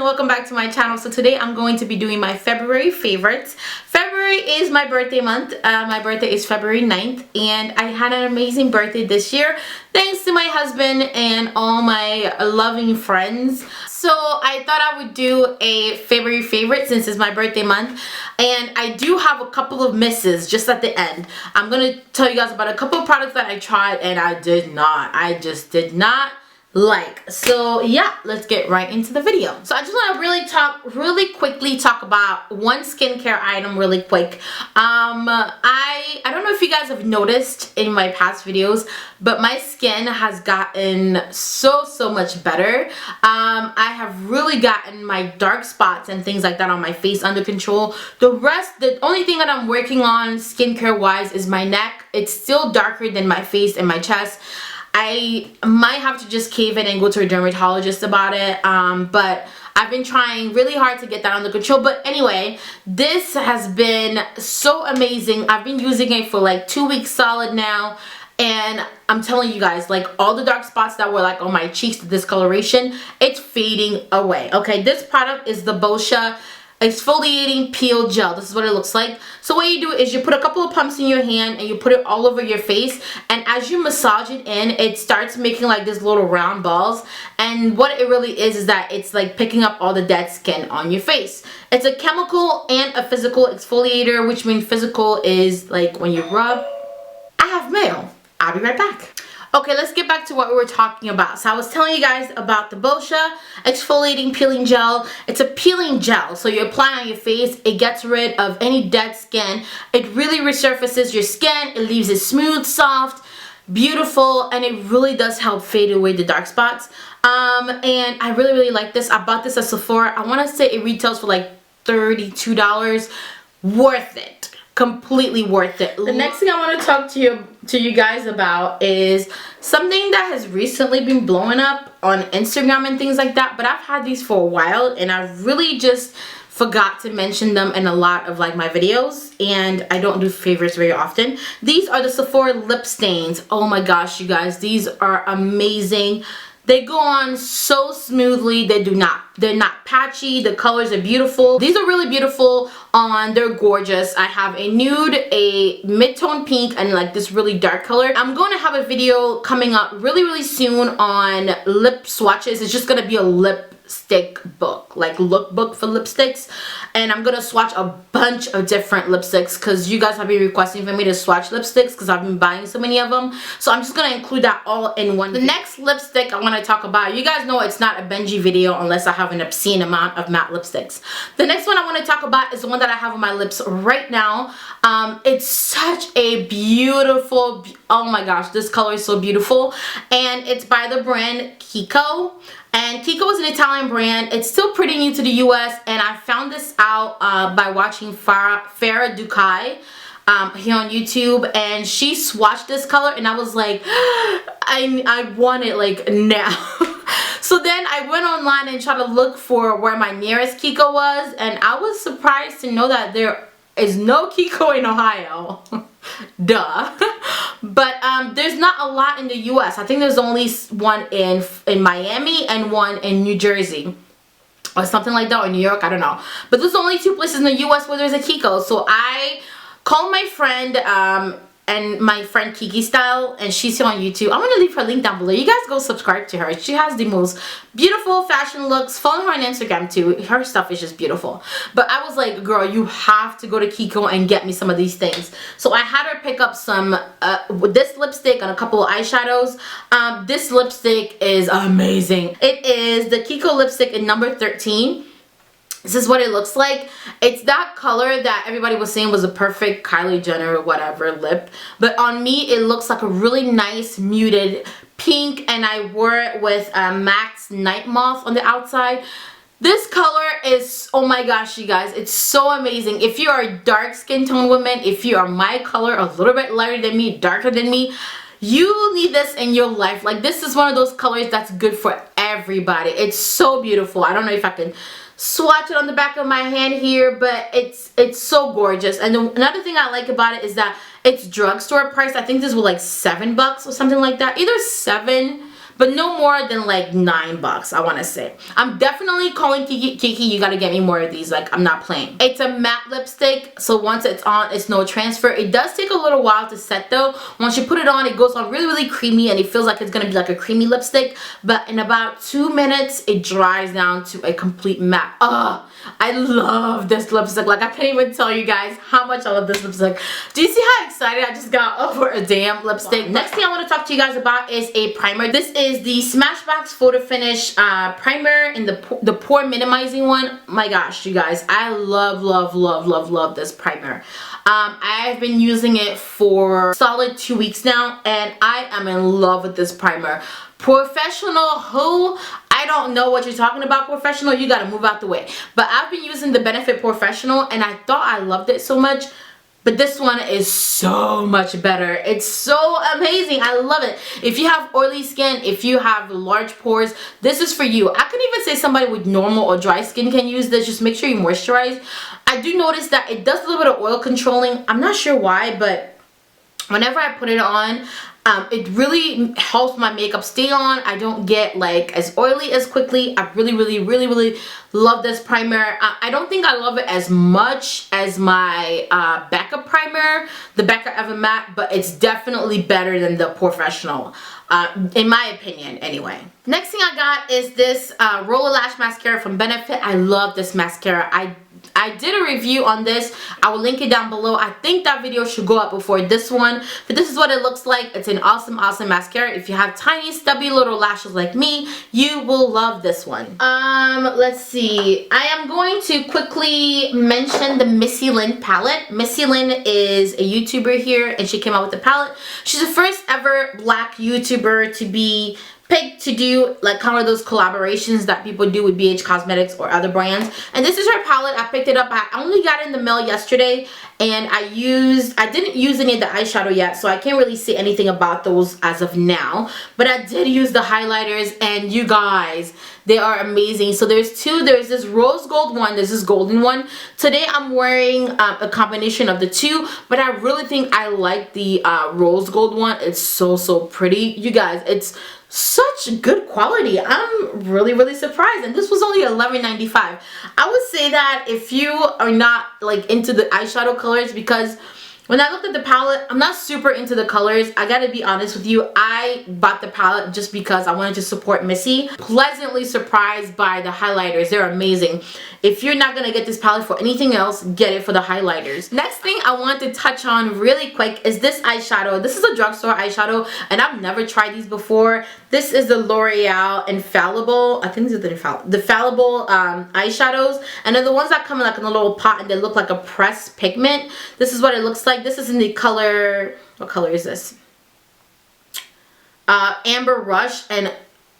and welcome back to my channel. So today I'm going to be doing my February favorites. February is my birthday month. My birthday is February 9th and I had an amazing birthday this year thanks to my husband and all my loving friends. So I thought I would do a February favorite since it's my birthday month, and I do have a couple of misses just at the end. I'm going to tell you guys about a couple of products that I tried and I just did not like. So yeah, let's get right into the video. So I just want to really quickly talk about one skincare item really quick. I don't know if you guys have noticed in my past videos, but my skin has gotten so much better. I have really gotten my dark spots and things like that on my face under control. The only thing that I'm working on skincare wise is my neck. It's still darker than my face and my chest. I might have to just cave in and go to a dermatologist about it, but I've been trying really hard to get that under control. But anyway, this has been so amazing. I've been using it for like 2 weeks solid now, and I'm telling you guys, like all the dark spots that were like on my cheeks, the discoloration, it's fading away. Okay, this product is the Boscia Exfoliating Peel Gel. This is what it looks like. So what you do is you put a couple of pumps in your hand and you put it all over your face, and as you massage it in, it starts making like these little round balls, and what it really is that it's like picking up all the dead skin on your face. It's a chemical and a physical exfoliator, which means physical is like when you rub. I have mail. I'll be right back. Okay, let's get back to what we were talking about. So I was telling you guys about the Boscia Exfoliating Peeling Gel. It's a peeling gel, so you apply on your face. It gets rid of any dead skin. It really resurfaces your skin. It leaves it smooth, soft, beautiful, and it really does help fade away the dark spots. And I really like this. I bought this at Sephora. I want to say it retails for like $32. Worth it. Completely worth it. The next thing I want to talk to you guys about is something that has recently been blowing up on Instagram and things like that, but I've had these for a while and I really just forgot to mention them in a lot of like my videos, and I don't do favorites very often. These are the Sephora lip stains. Oh my gosh, you guys, these are amazing. They go on so smoothly. They're not patchy. The colors are beautiful. These are really beautiful on. They're gorgeous. I have a nude, a mid-tone pink, and like this really dark color. I'm going to have a video coming up really soon on lip swatches. It's just going to be a lipstick book, like lookbook for lipsticks, and I'm gonna swatch a bunch of different lipsticks because you guys have been requesting for me to swatch lipsticks because I've been buying so many of them. So I'm just gonna include that all in one. The next lipstick I want to talk about, you guys know it's not a Benji video unless I have an obscene amount of matte lipsticks. The next one I want to talk about is the one that I have on my lips right now. It's such a beautiful, oh my gosh, this color is so beautiful, and it's by the brand Kiko. And Kiko is an Italian brand. It's still pretty new to the US, and I found this out by watching Farah Dukai here on YouTube, and she swatched this color and I was like, I want it like now. So then I went online and tried to look for where my nearest Kiko was, and I was surprised to know that there is no Kiko in Ohio. Duh. But there's not a lot in the US. I think there's only one in Miami and one in New Jersey or something like that, or New York, I don't know. But there's only 2 places in the US where there's a Kiko. So I called my friend and my friend Kiki Style, and she's here on YouTube. I'm gonna leave her link down below. You guys go subscribe to her. She has the most beautiful fashion looks. Follow her on Instagram too. Her stuff is just beautiful. But I was like, girl, you have to go to Kiko and get me some of these things. So I had her pick up some with this lipstick and a couple of eyeshadows. This lipstick is amazing. It is the Kiko lipstick in number 13. This is what it looks like. It's that color that everybody was saying was a perfect Kylie Jenner or whatever lip. But on me, it looks like a really nice muted pink, and I wore it with MAC's Night Moth on the outside. This color is, oh my gosh, you guys, it's so amazing. If you are a dark skin tone woman, if you are my color, a little bit lighter than me, darker than me, you need this in your life. Like, this is one of those colors that's good for everybody. It's so beautiful. I don't know if I can swatch it on the back of my hand here, but it's so gorgeous. And another thing I like about it is that it's drugstore price. I think this was like $7 or something like that. Either 7 but no more than like $9, I want to say. I'm definitely calling Kiki, you gotta get me more of these. Like, I'm not playing. It's a matte lipstick, so once it's on, it's no transfer. It does take a little while to set though. Once you put it on, it goes on really, really creamy, and it feels like it's gonna be like a creamy lipstick, but in about 2 minutes, it dries down to a complete matte. I love this lipstick. Like, I can't even tell you guys how much I love this lipstick. Do you see how excited I just got over a damn lipstick? Wow. Next thing I want to talk to you guys about is a primer. This is the Smashbox Photo Finish primer in the pore minimizing one. My gosh, you guys, I love this primer. I've been using it for a solid 2 weeks now, and I am in love with this primer. Professional who? I don't know what you're talking about, professional. You gotta move out the way. But I've been using the Benefit Professional, and I thought I loved it so much. But this one is so much better. It's so amazing. I love it. If you have oily skin, if you have large pores, this is for you. I can even say somebody with normal or dry skin can use this. Just make sure you moisturize. I do notice that it does a little bit of oil controlling. I'm not sure why, but whenever I put it on, it really helps my makeup stay on. I don't get like as oily as quickly. I really love this primer. I don't think I love it as much as my Becca primer, the Becca Ever Matte, but it's definitely better than the Professional, in my opinion anyway. Next thing I got is this Roller Lash Mascara from Benefit. I love this mascara. I did a review on this. I will link it down below. I think that video should go up before this one, but this is what it looks like. It's an awesome mascara. If you have tiny stubby little lashes like me, you will love this one. Let's see. I am going to quickly mention the Missylyn palette. Missylyn is a YouTuber here, and she came out with the palette. She's the first ever black YouTuber to be picked to do like kind of those collaborations that people do with BH Cosmetics or other brands. And this is her palette. I picked it up. I only got it in the mail yesterday, and I didn't use any of the eyeshadow yet, so I can't really say anything about those as of now. But I did use the highlighters, and you guys, they are amazing. So there's two. There's this rose gold one, there's this golden one. Today I'm wearing a combination of the two, but I really think I like the rose gold one. It's so pretty. You guys, it's such good quality. I'm really surprised, and this was only $11.95. I would say that if you are not like into the eyeshadow colors, because when I looked at the palette, I'm not super into the colors. I gotta be honest with you. I bought the palette just because I wanted to support Missy. Pleasantly surprised by the highlighters. They're amazing. If you're not gonna get this palette for anything else, get it for the highlighters. Next thing I want to touch on really quick is this eyeshadow. This is a drugstore eyeshadow, and I've never tried these before. This is the L'Oreal Infallible. I think these are the Infallible eyeshadows, and they're the ones that come in like in a little pot, and they look like a pressed pigment. This is what it looks like. This is in the color, what color is this? Amber Rush, and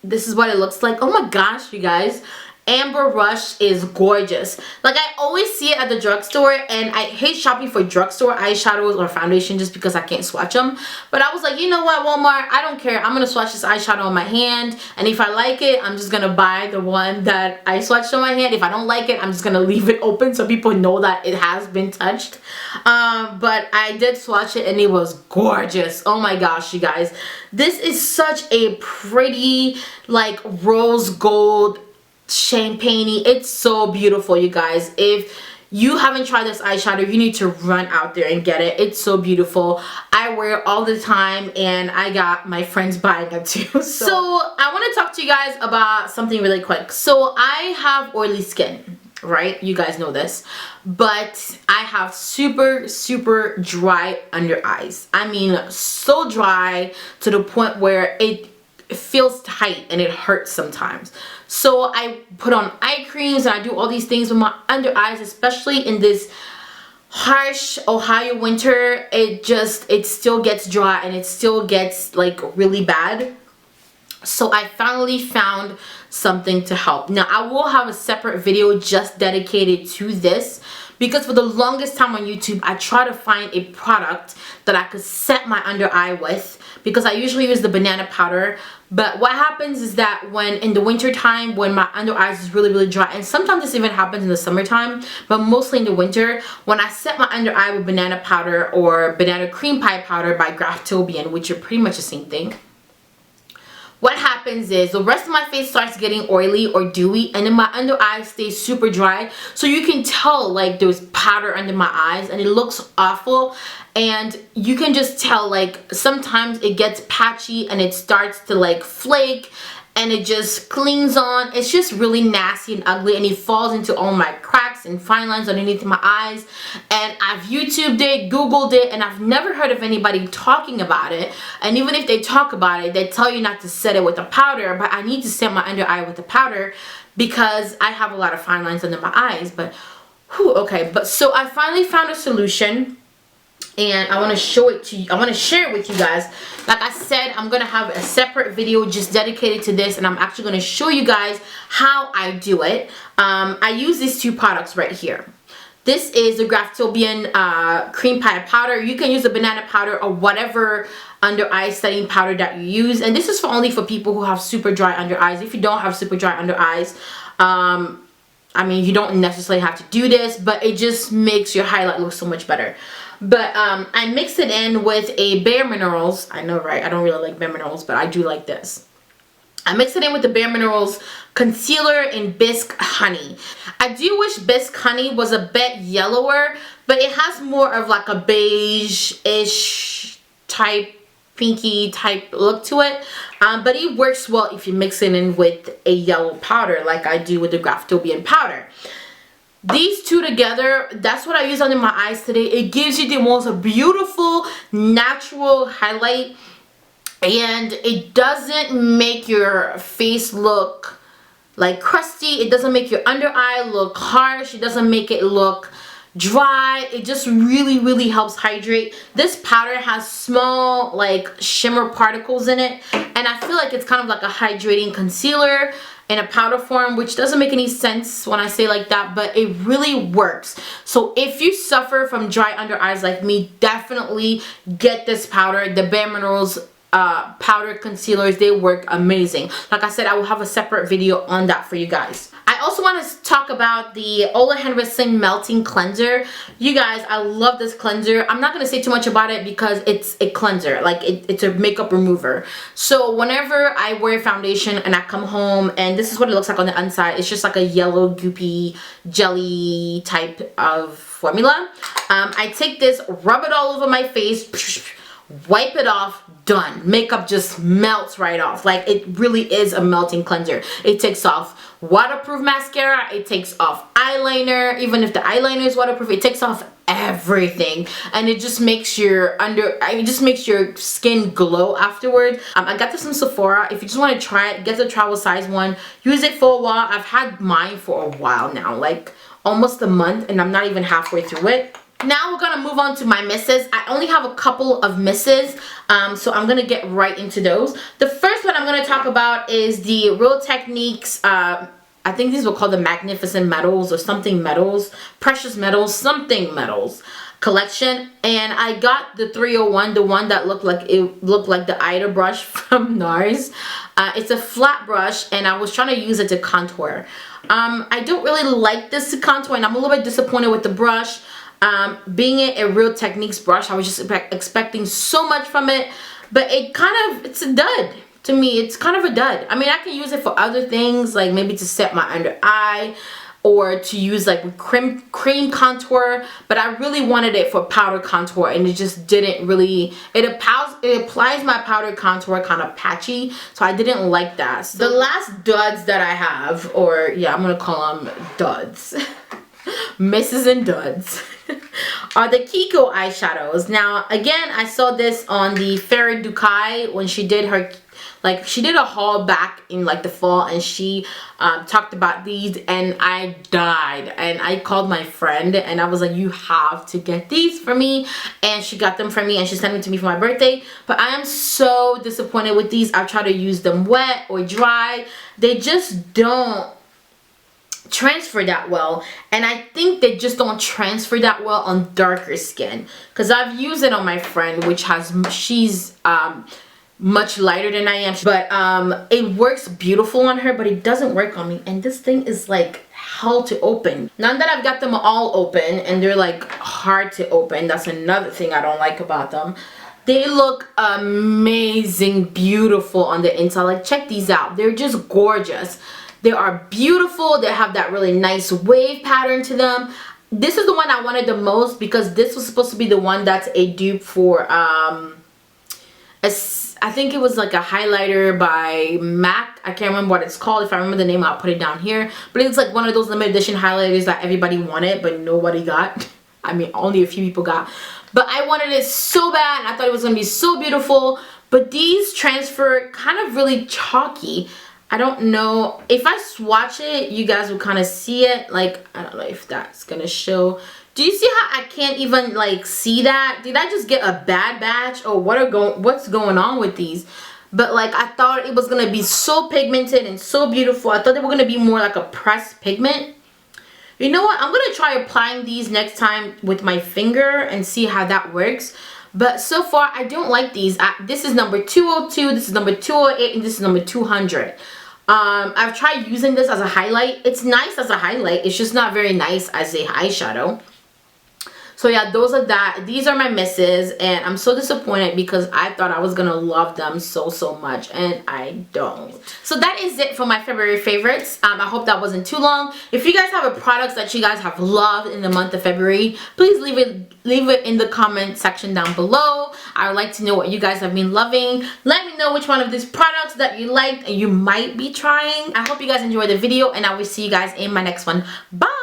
this is what it looks like. Oh my gosh, you guys. Amber Rush is gorgeous. Like, I always see it at the drugstore, and I hate shopping for drugstore eyeshadows or foundation just because I can't swatch them. But I was like, you know what, Walmart, I don't care. I'm going to swatch this eyeshadow on my hand, and if I like it, I'm just going to buy the one that I swatched on my hand. If I don't like it, I'm just going to leave it open so people know that it has been touched. But I did swatch it, and it was gorgeous. Oh my gosh, you guys. This is such a pretty, like, rose gold champagne-y. It's so beautiful, you guys. If you haven't tried this eyeshadow, you need to run out there and get it. It's so beautiful. I wear it all the time, and I got my friends buying it too. So I want to talk to you guys about something really quick. So I have oily skin, right? You guys know this. But I have super dry under eyes. I mean, so dry to the point where it feels tight and it hurts sometimes. So I put on eye creams, and I do all these things with my under eyes, especially in this harsh Ohio winter. It still gets dry, and it still gets like really bad. So I finally found something to help. Now I will have a separate video just dedicated to this, because for the longest time on YouTube I try to find a product that I could set my under eye with, because I usually use the banana powder. But what happens is that when in the winter time, when my under eyes is really dry, and sometimes this even happens in the summertime, but mostly in the winter, when I set my under eye with banana powder or banana cream pie powder by Graftobian, which are pretty much the same thing, what happens is the rest of my face starts getting oily or dewy, and then my under eyes stays super dry. So you can tell like there's powder under my eyes and it looks awful. And you can just tell like sometimes it gets patchy and it starts to like flake and it just clings on. It's just really nasty and ugly, and it falls into all my cracks and fine lines underneath my eyes. And I've YouTubed it, Googled it, and I've never heard of anybody talking about it. And even if they talk about it, they tell you not to set it with a powder, but I need to set my under eye with a powder because I have a lot of fine lines under my eyes. But whew, okay, but so I finally found a solution, and I want to show it to you. I want to share it with you guys. Like I said, I'm going to have a separate video just dedicated to this, and I'm actually going to show you guys how I do it. I use these two products right here. This is the Graftobian cream pie powder. You can use a banana powder or whatever under eye setting powder that you use, and this is only for people who have super dry under eyes. If you don't have super dry under eyes, I mean, you don't necessarily have to do this, but it just makes your highlight look so much better. But I mix it in with a Bare Minerals. I know, right? I don't really like Bare Minerals, but I do like this. I mix it in with the Bare Minerals concealer in Bisque Honey. I do wish Bisque Honey was a bit yellower, but it has more of like a beige-ish type, pinky type look to it. But it works well if you mix it in with a yellow powder like I do with the Graftobian powder. These two together, that's what I use under my eyes today. It gives you the most beautiful natural highlight, and it doesn't make your face look like crusty. It doesn't make your under eye look harsh. It doesn't make it look dry. It just really helps hydrate. This powder has small like shimmer particles in it, and I feel like it's kind of like a hydrating concealer in a powder form, which doesn't make any sense when I say like that, but it really works. So if you suffer from dry under eyes like me, definitely get this powder. The Bare Minerals powder concealers, they work amazing. Like I said, I will have a separate video on that for you guys. I also want to talk about the Ole Henriksen Melting Cleanser. You guys, I love this cleanser. I'm not going to say too much about it because it's a cleanser. Like, it's a makeup remover. So whenever I wear foundation and I come home, and this is what it looks like on the inside. It's just like a yellow, goopy, jelly type of formula. I take this, rub it all over my face, wipe it off, done. Makeup just melts right off. Like, it really is a melting cleanser. It takes off waterproof mascara, it takes off eyeliner. Even if the eyeliner is waterproof, it takes off everything, and it just makes your skin glow afterward. I got this from Sephora. If you just want to try it, get the travel size one, use it for a while. I've had mine for a while now, like almost a month, and I'm not even halfway through it. Now we're gonna move on to my misses. I only have a couple of misses, so I'm gonna get right into those. The first one I'm gonna talk about is the Real Techniques, I think these were called the Magnificent Metals or something metals, Precious Metals, something metals collection. And I got the 301, the one that looked like the EDITOR brush from NARS. It's a flat brush, and I was trying to use it to contour. I don't really like this to contour, and I'm a little bit disappointed with the brush. Being a Real Techniques brush, I was just expecting so much from it, but it's a dud. To me, it's kind of a dud. I mean, I can use it for other things, like maybe to set my under eye or to use like with cream contour, but I really wanted it for powder contour, and it just didn't really, it applies my powder contour kind of patchy, so I didn't like that. So the last duds that I have, or yeah, I'm gonna call them duds, misses and duds, are the Kiko eyeshadows. Now, again, I saw this on the Farrah Dukai when she did her, like, she did a haul back in like the fall, and she talked about these, and I died. And I called my friend, and I was like, you have to get these for me. And she got them for me, and she sent them to me for my birthday. But I am so disappointed with these. I've tried to use them wet or dry. They just don't transfer that well, and I think they just don't transfer that well on darker skin, because I've used it on my friend, which has, she's much lighter than I am, but it works beautiful on her, but it doesn't work on me. And this thing is like hell to open. Now that I've got them all open, and they're like hard to open, that's another thing I don't like about them. They look amazing, beautiful on the inside. Like, check these out. They're just gorgeous. They are beautiful. They have that really nice wave pattern to them. This is the one I wanted the most because this was supposed to be the one that's a dupe for I think it was like a highlighter by MAC. I can't remember what it's called. If I remember the name, I'll put it down here. But it's like one of those limited edition highlighters that everybody wanted, but nobody got. I mean, only a few people got. But I wanted it so bad, and I thought it was going to be so beautiful. But these transfer kind of really chalky. I don't know. If I swatch it, you guys will kind of see it. Like, I don't know if that's going to show. Do you see how I can't even like see that? Did I just get a bad batch, or what's going on with these? But like, I thought it was gonna be so pigmented and so beautiful. I thought they were gonna be more like a pressed pigment. You know what? I'm gonna try applying these next time with my finger and see how that works. But so far, I don't like these. This is number 202, this is number 208, and this is number 200. I've tried using this as a highlight. It's nice as a highlight. It's just not very nice as a eyeshadow. So yeah, those are that. These are my misses, and I'm so disappointed because I thought I was gonna love them so much, and I don't. So that is it for my February favorites. I hope that wasn't too long. If you guys have a product that you guys have loved in the month of February, please leave it in the comment section down below. I would like to know what you guys have been loving. Let me know which one of these products that you liked and you might be trying. I hope you guys enjoyed the video, and I will see you guys in my next one. Bye.